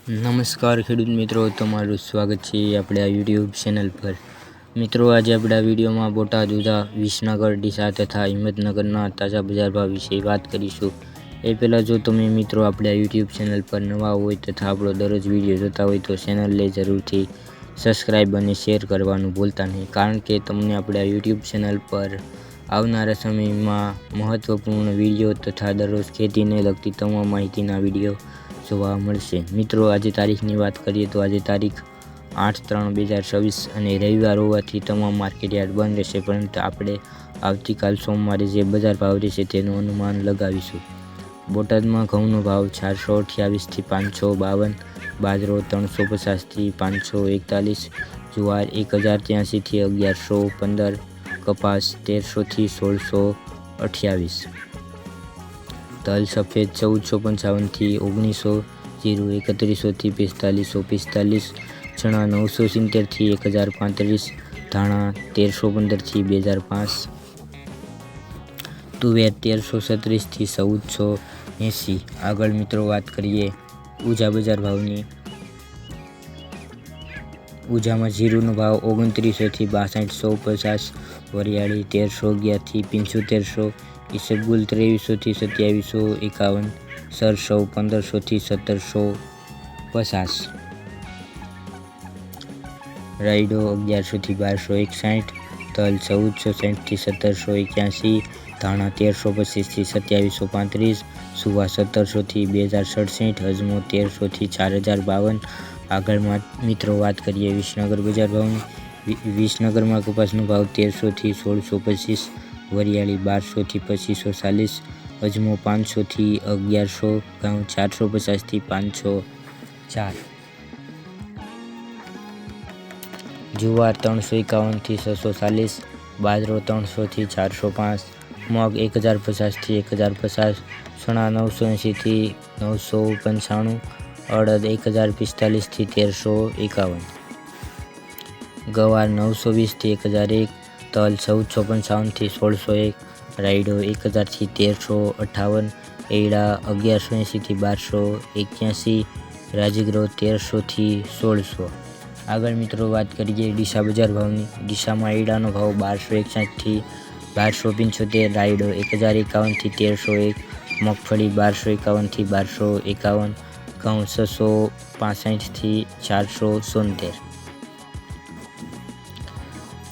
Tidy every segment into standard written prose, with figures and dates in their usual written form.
નમસ્કાર ખેડૂત મિત્રો, તમારું સ્વાગત છે આપણે આ યુટ્યુબ ચેનલ પર। મિત્રો, આજે આપણે આ વિડીયોમાં બોટાદ, ઉધા, વિસનગર, ડીસા તથા હિંમતનગરના તાજા બજાર ભાવ વિશે વાત કરીશું। એ પહેલાં જો તમે મિત્રો આપણે આ યુટ્યુબ ચેનલ પર નવા હોય તથા આપણો દરરોજ વિડીયો જોતા હોય તો ચેનલને જરૂરથી સબસ્ક્રાઈબ અને શેર કરવાનું ભૂલતા નહીં, કારણ કે તમને આપણે આ યુટ્યુબ ચેનલ પર આવનારા સમયમાં મહત્ત્વપૂર્ણ વિડીયો તથા દરરોજ ખેતીને લગતી તમામ માહિતીના વિડીયો જોવા મળશે। મિત્રો, આજે તારીખની વાત કરીએ તો આજે તારીખ 8/3/2026 અને રવિવાર હોવાથી તમામ માર્કેટયાર્ડ બંધ રહેશે, પરંતુ આપણે આવતીકાલ સોમવારે જે બજાર ભાવ રહેશે તેનું અનુમાન લગાવીશું। બોટાદમાં ઘઉંનો ભાવ 428થી 552, બાજરો 350થી 541, જુવાર 1083થી 1115, કપાસ 1300થી 1628, તલ સફેદ 1455થી 1900, જીરું 3100થી 4545, ચણા 970થી 1035, ધાણા 1315થી 2005, તુવેર 1336થી 1480। આગળ મિત્રો વાત કરીએ ઉજા બજાર ભાવની। ઉજામાં જીરુનો ભાવ 2900થી 6250, વરિયાળી 1311થી 7500, ઈસબગુલ 2300થી 2751, સરસવ 1500થી 1750, રાયડો 1100થી 1261, તલ 1460થી 1781, ધાણા 1325થી 2735, સુવા 1700થી 2067, અજમો 1300થી 4052। આગળ મિત્રો વાત કરીએ વિસનગર બજાર ભાવની। વિસનગરમાં કપાસનો ભાવ 1300થી 1625, વરિયાળી 1200થી 2540, અજમો 500થી 1100, ઘઉં 450થી 504, જુવાર 351થી 640, બાજરો 300થી 405, મગ 1050થી 1050, ચણા 980થી 995, અડદ 1045થી 1351, ગવાર 920થી 1001, તલ 1455થી 1601, રાયડો 1000થી 1358, એડા 1180થી 1281, રાજગરો 1300થી 1600। આગળ મિત્રો વાત કરીએ ડીસા બજાર ભાવની। ડીસામાં એડાનો ભાવ 1261થી 1275, રાયડો 1051થી 1301, મગફળી 1251થી 1251, ઘઉં 665થી 470,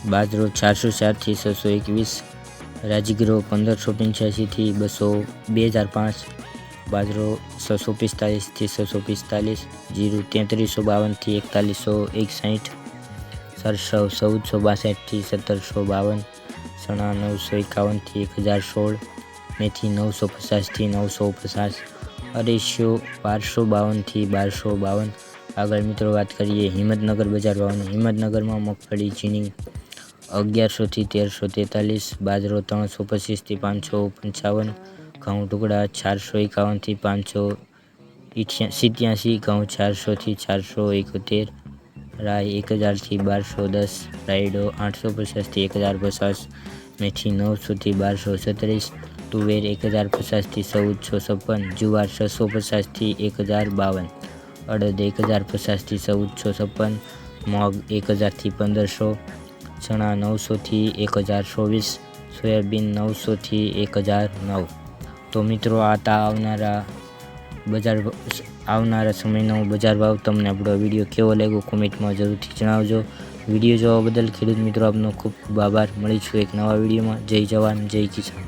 બાજરો 404થી 621, રાજગરો 1585થી 2005, બાજરો 645થી 645, જીરું 3352થી 4161, સરસવ 1462થી 1752, ચણા 951થી 1016, મેથી 950થી 950, અરેશિયો 1252થી 1252। આગળ મિત્રો વાત કરીએ હિંમતનગર બજાર ભાવની। હિંમતનગરમાં મગફળી ઝીણી 1100થી 1343, બાજરો 325થી 555, ઘઉં ટુકડા 451થી 587, ઘઉં 400થી 471, રાઈ 1000થી 1210, રાયડો 850થી 1050, મેથી 900થી 1236, તુવેર 1050થી 1456, જુવાર 650થી 1052, અડદ 1050થી 1456, મગ 1000થી 1500, ચણા 900થી 1024, સોયાબીન 900થી 1009। તો મિત્રો, આ આવનારા સમયનો બજાર ભાવ તમને આપણો વિડીયો કેવો લાગ્યો કોમેન્ટમાં જરૂરથી જણાવજો। વિડીયો જોવા બદલ ખેડૂત મિત્રો આપનો ખૂબ ખૂબ આભાર। મળીશું એક નવા વિડીયોમાં। જય જવાન, જય કિસાન।